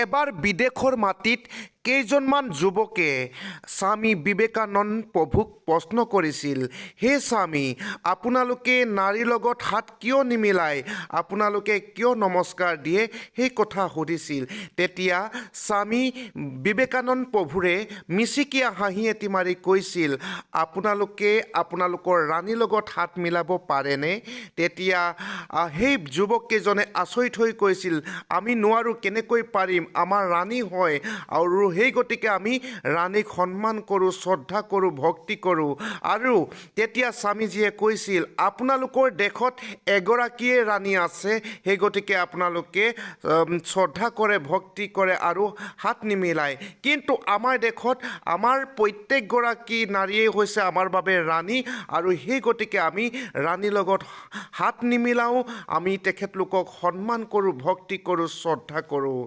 এবাৰ বিদেশৰ মাটিত কেইজনমান যুৱকে স্বামী বিবেকানন্দ প্ৰভুক প্ৰশ্ন কৰিছিল, হে স্বামী, আপোনালোকে নাৰীৰ লগত হাত কিয় নিমিলাই, আপোনালোকে কিয় নমস্কাৰ দিয়ে, সেই কথা সুধিছিল। তেতিয়া স্বামী বিবেকানন্দ প্ৰভুৰে মিচিকীয়া হাঁহি এটি মাৰি কৈছিল, আপোনালোকে আপোনালোকৰ ৰাণীৰ লগত হাত মিলাব পাৰেনে? তেতিয়া সেই যুৱককেইজনে আচৰিত হৈ কৈছিল, আমি নোৱাৰোঁ, কেনেকৈ পাৰিম, আমাৰ ৰাণী হয়, আৰু সেই গতিকে আমি ৰাণীক সন্মান কৰোঁ, শ্ৰদ্ধা কৰোঁ, ভক্তি কৰোঁ। আৰু তেতিয়া স্বামীজীয়ে কৈছিল, আপোনালোকৰ দেশত এগৰাকীয়ে ৰাণী আছে, সেই গতিকে আপোনালোকে শ্ৰদ্ধা কৰে, ভক্তি কৰে আৰু হাত নিমিলায়। কিন্তু আমাৰ দেশত আমাৰ প্ৰত্যেকগৰাকী নাৰীয়ে হৈছে আমাৰ বাবে ৰাণী, আৰু সেই গতিকে আমি ৰাণীৰ লগত হাত নিমিলাওঁ, আমি তেখেতলোকক সন্মান কৰোঁ, ভক্তি কৰোঁ, শ্ৰদ্ধা কৰোঁ।